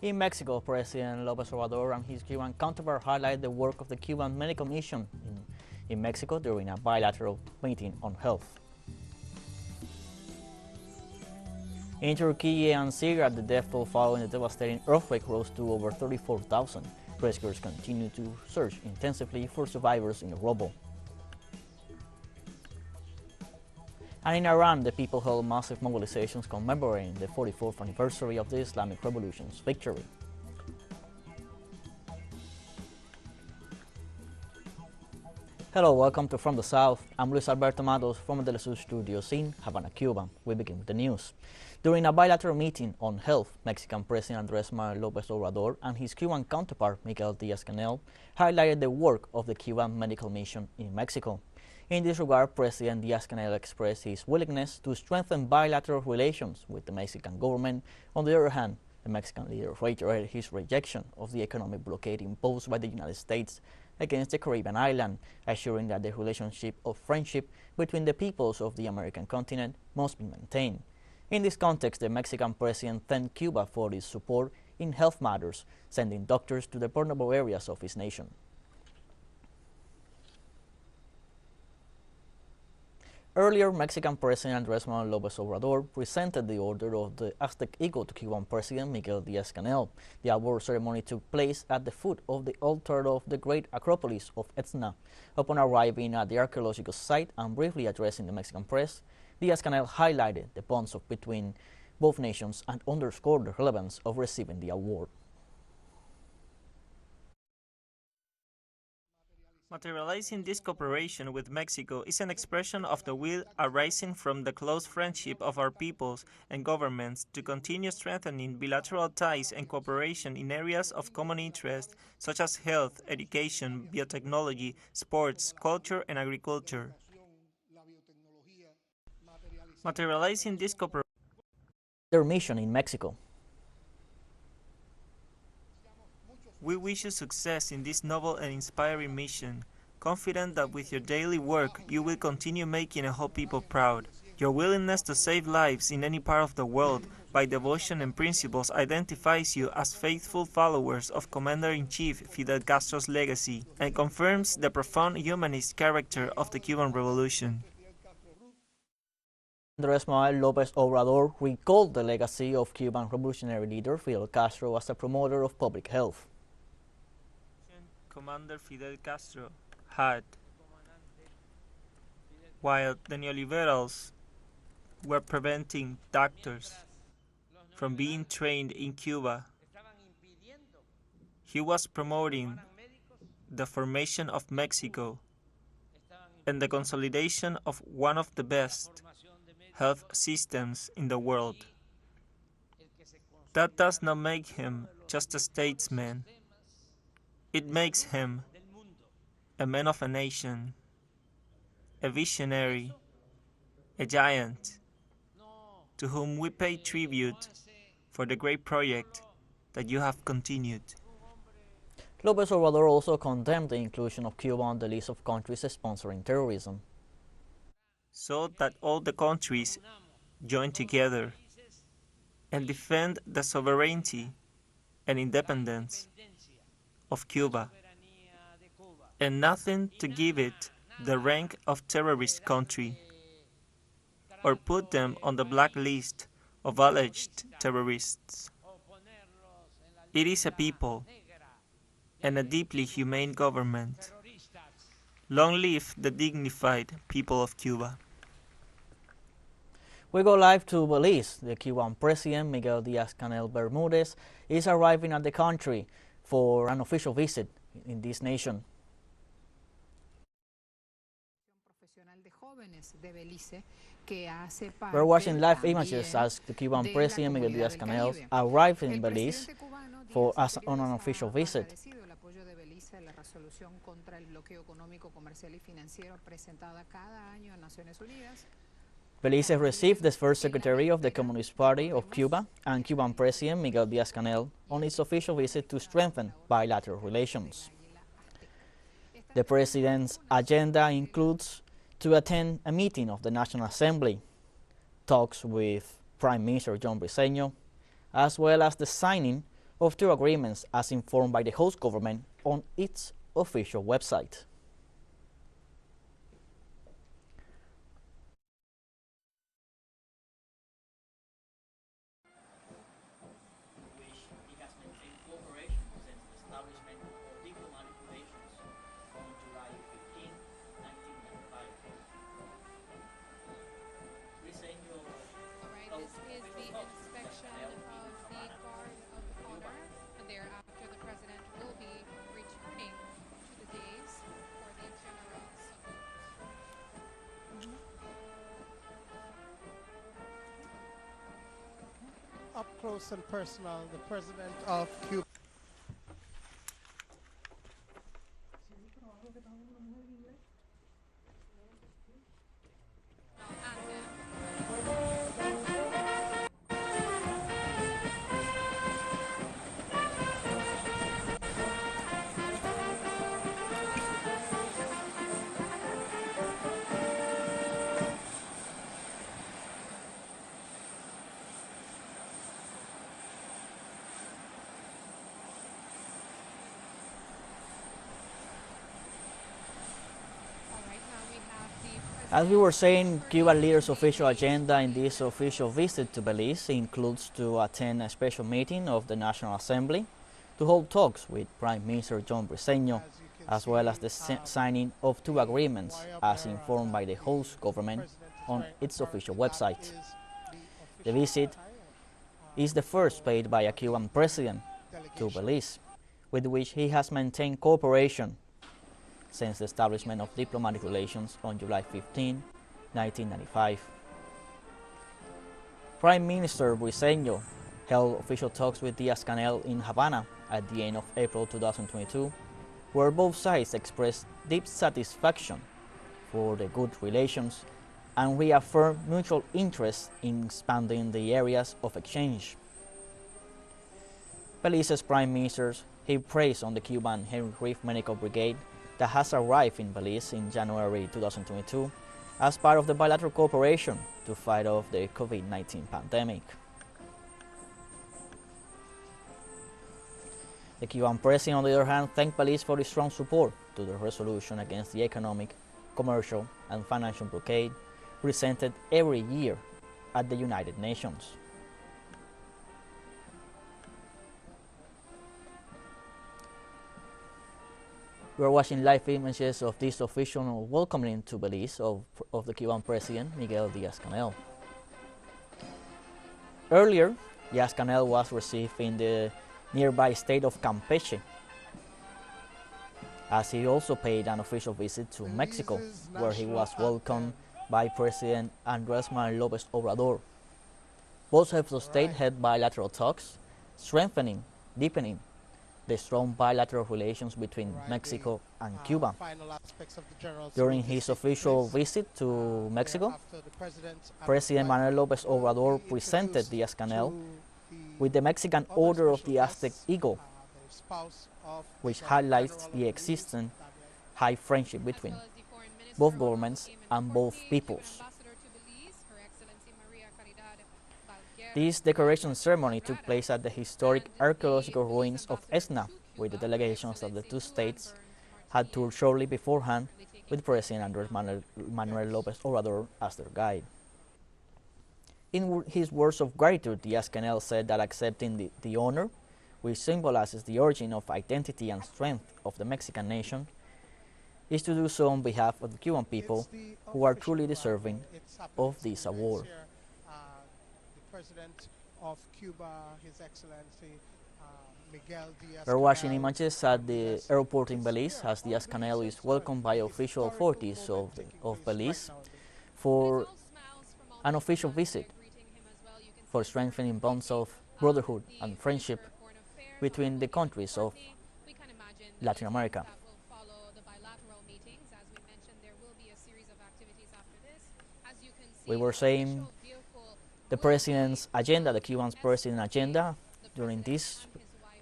In Mexico, President López Obrador and his Cuban counterpart highlighted the work of the Cuban Medical Mission in Mexico during a bilateral meeting on health. In Türkiye and Syria, the death toll following the devastating earthquake rose to over 34,000. Rescuers continue to search intensively for survivors in the rubble. And in Iran, the people held massive mobilizations commemorating the 44th anniversary of the Islamic Revolution's victory. Hello, welcome to From the South. I'm Luis Alberto Matos from the TeleSUR studios in Havana, Cuba. We begin with the news. During a bilateral meeting on health, Mexican President Andrés Manuel López Obrador and his Cuban counterpart Miguel Díaz-Canel highlighted the work of the Cuban Medical Mission in Mexico. In this regard, President Díaz-Canel expressed his willingness to strengthen bilateral relations with the Mexican government. On the other hand, the Mexican leader reiterated his rejection of the economic blockade imposed by the United States against the Caribbean island, assuring that the relationship of friendship between the peoples of the American continent must be maintained. In this context, the Mexican president thanked Cuba for its support in health matters, sending doctors to the vulnerable areas of his nation. Earlier, Mexican President Andrés Manuel López Obrador presented the Order of the Aztec Eagle to Cuban President Miguel Díaz-Canel. The award ceremony took place at the foot of the altar of the great Acropolis of Etna. Upon arriving at the archaeological site and briefly addressing the Mexican press, Díaz-Canel highlighted the bonds between both nations and underscored the relevance of receiving the award. Materializing this cooperation with Mexico is an expression of the will arising from the close friendship of our peoples and governments to continue strengthening bilateral ties and cooperation in areas of common interest such as health, education, biotechnology, sports, culture, and agriculture. Materializing this cooperation. Their mission in Mexico. We wish you success in this noble and inspiring mission, confident that with your daily work you will continue making a whole people proud. Your willingness to save lives in any part of the world by devotion and principles identifies you as faithful followers of Commander-in-Chief Fidel Castro's legacy and confirms the profound humanist character of the Cuban Revolution. Andrés Manuel López Obrador recalled the legacy of Cuban revolutionary leader Fidel Castro as a promoter of public health. Commander Fidel Castro had, while the neoliberals were preventing doctors from being trained in Cuba, he was promoting the formation of Mexico and the consolidation of one of the best health systems in the world. That does not make him just a statesman. It makes him a man of a nation, a visionary, a giant, to whom we pay tribute for the great project that you have continued. López Obrador also condemned the inclusion of Cuba on the list of countries sponsoring terrorism. So that all the countries join together and defend the sovereignty and independence of Cuba, and nothing to give it the rank of terrorist country or put them on the blacklist of alleged terrorists. It is a people and a deeply humane government. Long live the dignified people of Cuba. We go live to Belize. The Cuban President Miguel Díaz-Canel Bermúdez is arriving at the country for an official visit in this nation. We're watching live images as the Cuban President Miguel Díaz-Canel arrived in Belize on an official visit. Belize received the first Secretary of the Communist Party of Cuba and Cuban President Miguel Díaz-Canel on its official visit to strengthen bilateral relations. The President's agenda includes to attend a meeting of the National Assembly, talks with Prime Minister John Briceño, as well as the signing of two agreements as informed by the host government on its official website. Up close and personal, the President of Cuba. As we were saying, Cuban leaders' official agenda in this official visit to Belize includes to attend a special meeting of the National Assembly, to hold talks with Prime Minister John Briceño, as well as the signing of two agreements as informed by the host government on its official website. The visit is the first paid by a Cuban president to Belize, with which he has maintained cooperation since the establishment of diplomatic relations on July 15, 1995. Prime Minister Briceño held official talks with Díaz-Canel in Havana at the end of April 2022, where both sides expressed deep satisfaction for the good relations and reaffirmed mutual interest in expanding the areas of exchange. Belize's Prime Minister praised on the Cuban Henry Reef Medical Brigade that has arrived in Belize in January 2022 as part of the bilateral cooperation to fight off the COVID-19 pandemic. The Cuban president, on the other hand, thanked Belize for its strong support to the resolution against the economic, commercial, and financial blockade presented every year at the United Nations. We are watching live images of this official welcoming to Belize of the Cuban president, Miguel Díaz-Canel. Earlier, Díaz-Canel was received in the nearby state of Campeche, as he also paid an official visit to Mexico, where he was welcomed by President Andrés Manuel López Obrador. Both heads of state had bilateral talks, deepening the strong bilateral relations between Mexico and Cuba. During his official visit to Mexico, President Manuel López Obrador presented Díaz-Canel with the Mexican Order of the Aztec Eagle, which highlights the existing high friendship between both governments and both peoples. This decoration ceremony took place at the historic archaeological ruins of Esna, where the delegations of the two states had toured shortly beforehand with President Andrés Manuel López Obrador as their guide. In his words of gratitude, Díaz-Canel said that accepting the honor, which symbolizes the origin of identity and strength of the Mexican nation, is to do so on behalf of the Cuban people who are truly deserving of this award. President of Cuba, His Excellency Miguel Díaz-Canel. We're watching images at the airport in Belize as Díaz-Canel is welcomed by official authorities of Belize for an official visit for strengthening bonds of brotherhood and friendship between the countries of Latin America. We were saying the president's agenda, the Cuban president's agenda during this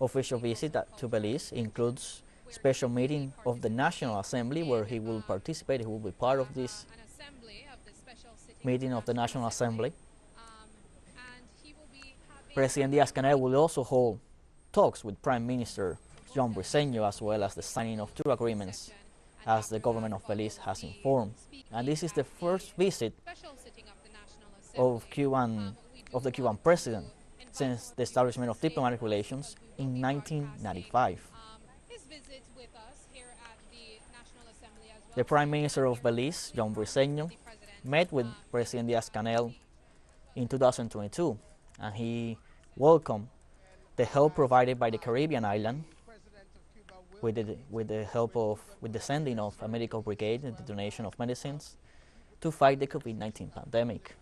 official visit to Belize includes special meeting of the National Assembly, where he will participate, he will be part of this meeting of the National Assembly. President Díaz-Canel will also hold talks with Prime Minister John Briceño, as well as the signing of two agreements, as the government of Belize has informed. And this is the first visit of the Cuban president since the establishment of diplomatic relations in 1995. The Prime Minister of Belize, John Briceño, met with President Diaz-Canel in 2022, and he welcomed the help provided by the Caribbean island with the sending of a medical brigade and the donation of medicines to fight the COVID-19 pandemic.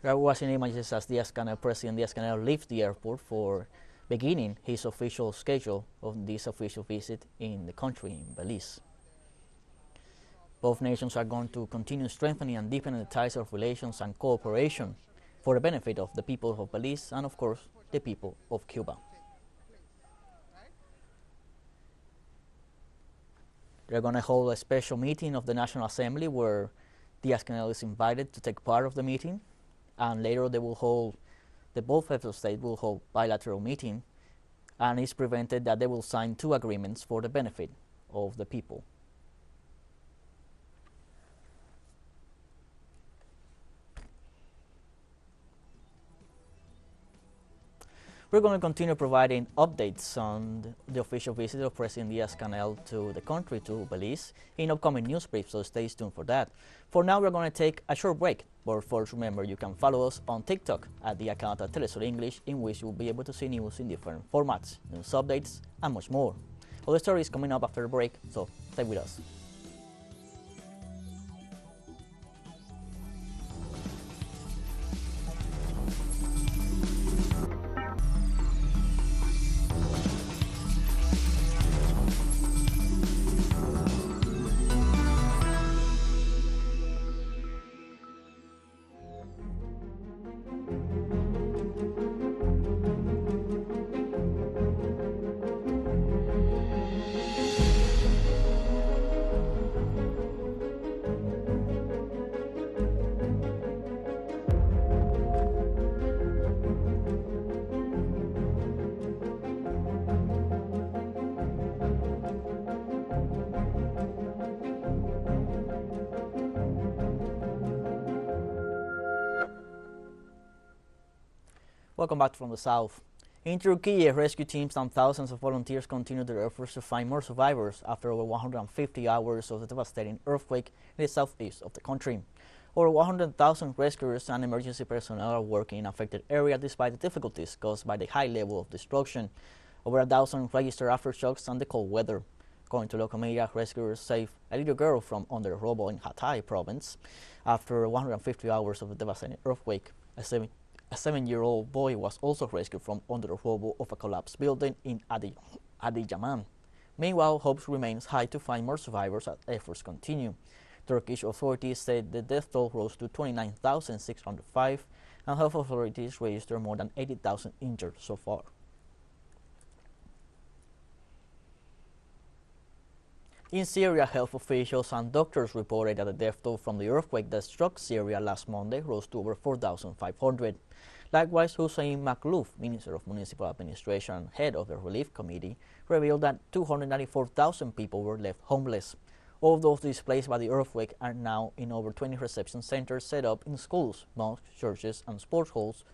We are watching images as President Diaz-Canel leaves the airport for beginning his official schedule of this official visit in the country, in Belize. Both nations are going to continue strengthening and deepening the ties of relations and cooperation for the benefit of the people of Belize and, of course, the people of Cuba. They're going to hold a special meeting of the National Assembly where Diaz-Canel is invited to take part of the meeting, and later both heads of state will hold bilateral meeting, and it's prevented that they will sign two agreements for the benefit of the people. We're going to continue providing updates on the official visit of President Diaz-Canel to the country, to Belize, in upcoming news briefs, so stay tuned for that. For now, we're going to take a short break, but first remember you can follow us on TikTok at the account at TeleSUR English, in which you'll be able to see news in different formats, news updates, and much more. All the stories coming up after the break, so stay with us. Welcome back from the south. In Turkey, rescue teams and thousands of volunteers continue their efforts to find more survivors after over 150 hours of the devastating earthquake in the southeast of the country. Over 100,000 rescuers and emergency personnel are working in affected areas despite the difficulties caused by the high level of destruction. Over 1,000 registered aftershocks and the cold weather. According to local media, rescuers saved a little girl from under rubble in Hatay province after 150 hours of the devastating earthquake. A 7-year-old boy was also rescued from under the rubble of a collapsed building in Adiyaman. Meanwhile, hopes remains high to find more survivors as efforts continue. Turkish authorities said the death toll rose to 29,605, and health authorities registered more than 80,000 injured so far. In Syria, health officials and doctors reported that the death toll from the earthquake that struck Syria last Monday rose to over 4,500. Likewise, Hussein Makhlouf, Minister of Municipal Administration and head of the Relief Committee, revealed that 294,000 people were left homeless. All of those displaced by the earthquake are now in over 20 reception centers set up in schools, mosques, churches, and sports halls.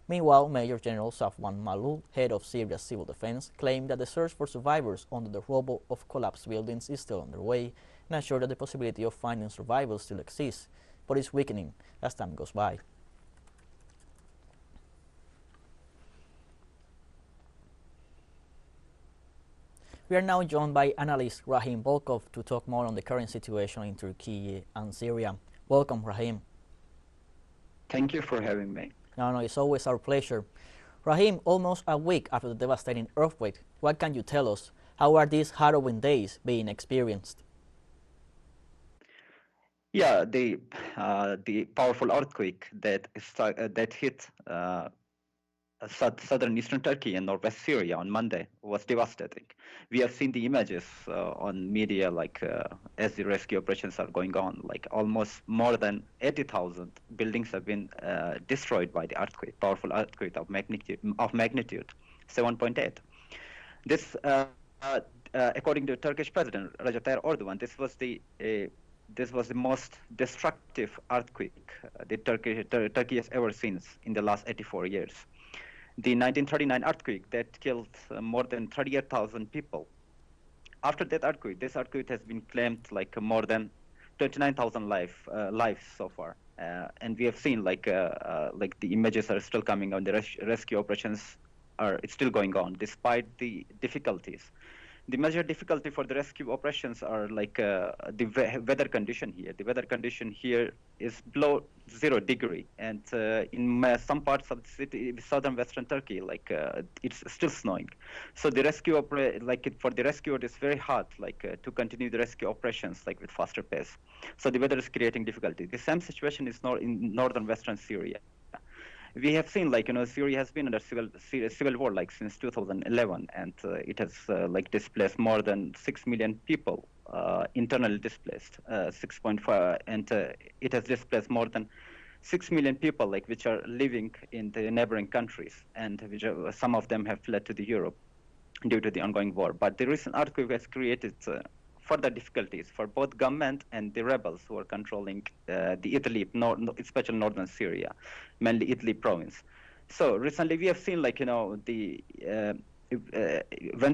Meanwhile, Major General Safwan Malul, head of Syria's civil defense, claimed that the search for survivors under the rubble of collapsed buildings is still underway, and assured that the possibility of finding survivors still exists, but is weakening as time goes by. We are now joined by analyst Rahim Volkov to talk more on the current situation in Turkey and Syria. Welcome, Rahim. Thank you for having me. No, it's always our pleasure. Rahim, almost a week after the devastating earthquake, what can you tell us? How are these harrowing days being experienced? Yeah, the powerful earthquake that hit southern eastern Turkey and northwest Syria on Monday was devastating. We have seen the images on media, as the rescue operations are going on, like almost more than 80,000 buildings have been destroyed by the earthquake, powerful earthquake of magnitude 7.8. This, according to Turkish President Recep Tayyip Erdogan, this was the most destructive earthquake Turkey has ever seen in the last 84 years. The 1939 earthquake that killed more than 38,000 people. After that earthquake, this earthquake has been claimed like more than 29,000 lives so far. And we have seen like the images are still coming on. The rescue operations are still going on despite the difficulties. The major difficulty for the rescue operations are like the weather condition here. The weather condition here is below 0 degree, and in some parts of the city, southern western Turkey, it's still snowing. So the for the rescue, it is very hard, to continue the rescue operations with faster pace. So the weather is creating difficulty. The same situation is in northern western Syria. We have seen, Syria has been under civil war since 2011, and it has displaced more than 6 million people, internally displaced, 6.5, and it has displaced more than 6 million people, which are living in the neighboring countries, and some of them have fled to Europe due to the ongoing war. But the recent earthquake has created further difficulties for both government and the rebels who are controlling the Idlib, especially northern Syria, mainly Idlib province. So recently we have seen, when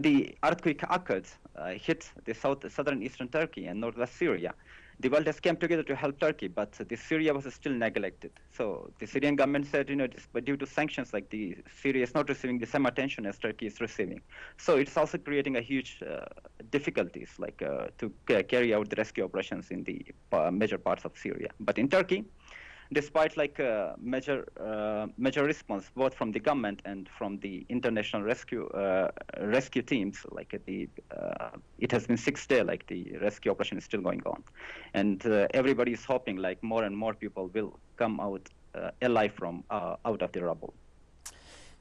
the earthquake occurred, hit the southern eastern Turkey and northwest Syria, the world has come together to help Turkey, but the Syria was still neglected. So the Syrian government said, due to sanctions, the Syria is not receiving the same attention as Turkey is receiving. So it's also creating a huge difficulties, to carry out the rescue operations in the major parts of Syria. But in Turkey, despite major response both from the government and from the international rescue teams, it has been 6 days, the rescue operation is still going on, and everybody is hoping more and more people will come out alive from out of the rubble.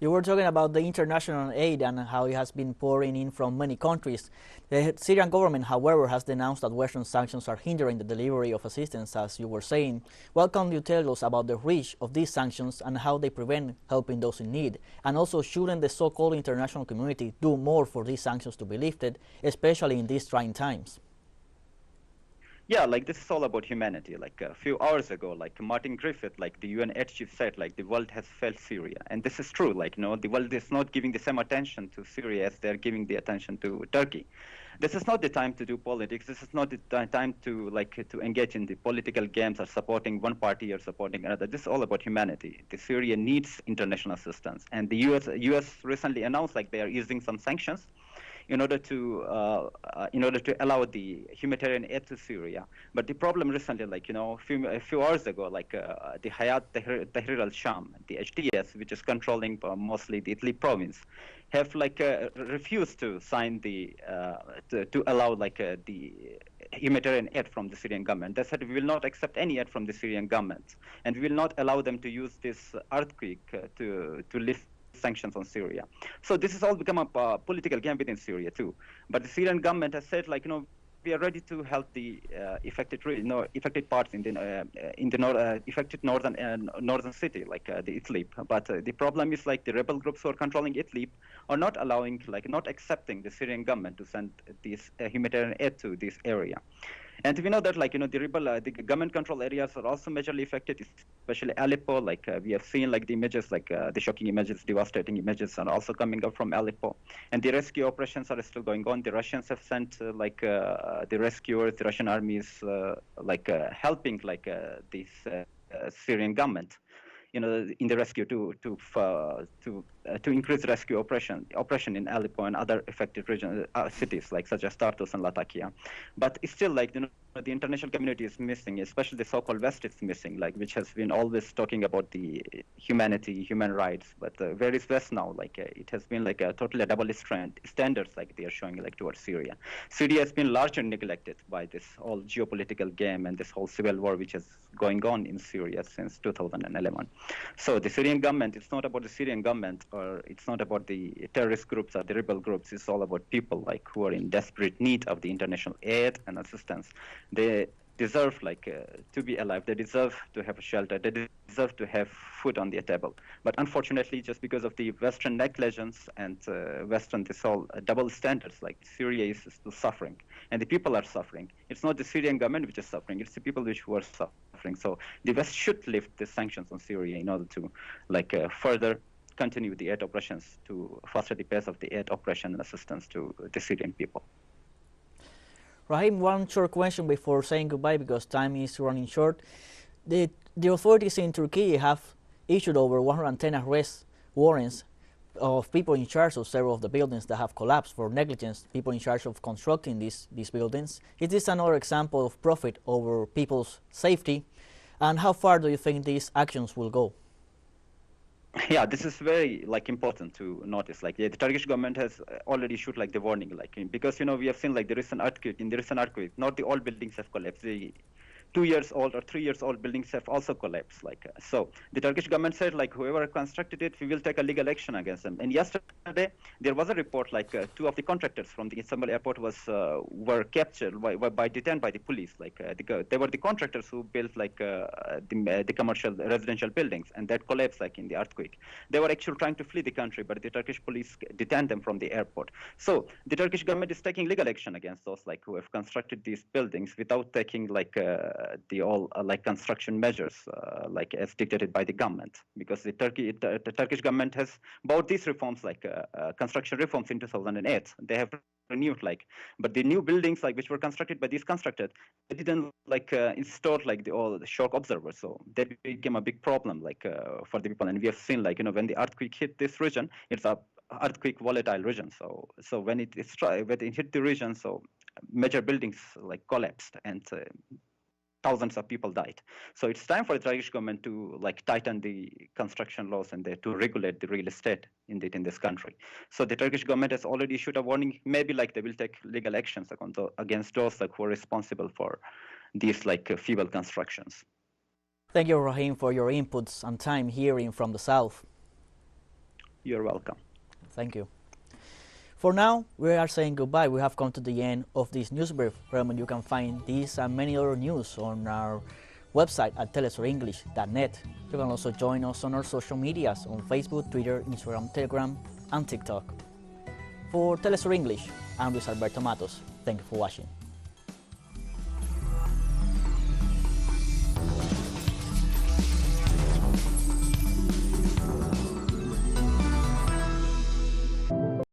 You were talking about the international aid and how it has been pouring in from many countries. The Syrian government, however, has denounced that Western sanctions are hindering the delivery of assistance, as you were saying. What can you tell us about the reach of these sanctions and how they prevent helping those in need? And also, shouldn't the so-called international community do more for these sanctions to be lifted, especially in these trying times? Yeah, this is all about humanity. A few hours ago, Martin Griffith, the UN aid chief said, the world has failed Syria. And this is true, the world is not giving the same attention to Syria as they're giving the attention to Turkey. This is not the time to do politics. This is not the time to to engage in the political games or supporting one party or supporting another. This is all about humanity. The Syria needs international assistance. And the US recently announced they are using some sanctions in order to allow the humanitarian aid to Syria. But the problem recently, a few hours ago, the Hayat Tahrir al-Sham, the FTS, which is controlling mostly the Idlib province, have refused to sign the to allow the humanitarian aid from the Syrian government. They said we will not accept any aid from the Syrian government, and we will not allow them to use this earthquake to lift sanctions on Syria. So this has all become a political game within Syria too. But the Syrian government has said, we are ready to help the affected parts in the affected northern city, the Idlib. But the problem is the rebel groups who are controlling Idlib are not allowing, not accepting the Syrian government to send this humanitarian aid to this area. And we know that, the government-controlled areas are also majorly affected, especially Aleppo. We have seen, the images, the shocking images, devastating images are also coming up from Aleppo. And the rescue operations are still going on. The Russians have sent, the rescuers, the Russian army is, helping, this Syrian government, in the rescue to increase rescue operation in Aleppo and other affected regions, cities such as Tartus and Latakia. But it's still the international community is missing, especially the so-called West is missing, like which has been always talking about the humanity, human rights. But where is West now? Like it has been like a totally double standards like they are showing like towards Syria. Syria has been largely neglected by this whole geopolitical game and this whole civil war which is going on in Syria since 2011. So the Syrian government, it's not about the Syrian government or it's not about the terrorist groups or the rebel groups. It's all about people like who are in desperate need of the international aid and assistance. They deserve like to be alive. They deserve to have a shelter. They deserve to have food on their table. But unfortunately, just because of the Western negligence and Western this whole double standards, like Syria is still suffering, and the people are suffering. It's not the Syrian government which is suffering. It's the people who are suffering. So the West should lift the sanctions on Syria in order to like further continue the aid operations to foster the pace of the aid operation and assistance to the Syrian people. Rahim, one short question before saying goodbye because time is running short. The authorities in Turkey have issued over 110 arrest warrants of people in charge of several of the buildings that have collapsed for negligence, people in charge of constructing these buildings. Is this another example of profit over people's safety? And how far do you think these actions will go? Yeah, this is very like important to notice. Like the Turkish government has already issued like the warning, like because we have seen like the recent earthquake. Not the all buildings have collapsed. The 2 years old or 3 years old buildings have also collapsed. Like so, the Turkish government said like whoever constructed it, we will take a legal action against them. And yesterday there was a report like 2 of the contractors from the Istanbul airport were captured detained by the police. Like they were the contractors who built like the commercial residential buildings, and that collapsed like in the earthquake. They were actually trying to flee the country, but the Turkish police detained them from the airport. So the Turkish government is taking legal action against those like who have constructed these buildings without taking like the all like construction measures like as dictated by the government, because the Turkish government has bought these reforms like construction reforms in 2008. They have renewed like, but the new buildings like which were constructed by these constructors, they didn't like install like the shock absorbers, so that became a big problem like for the people. And we have seen like when the earthquake hit this region, it's a earthquake volatile region, so when it hit the region, so major buildings like collapsed and thousands of people died. So it's time for the Turkish government to like tighten the construction laws and to regulate the real estate in this country. So the Turkish government has already issued a warning. Maybe like they will take legal actions against those like who are responsible for these like feeble constructions. Thank you, Rahim, for your inputs and time hearing from the South. You're welcome. Thank you. For now, we are saying goodbye. We have come to the end of this news brief. Remember, you can find these and many other news on our website at telesurenglish.net. You can also join us on our social medias on Facebook, Twitter, Instagram, Telegram, and TikTok. For Telesur English, I'm Luis Alberto Matos. Thank you for watching.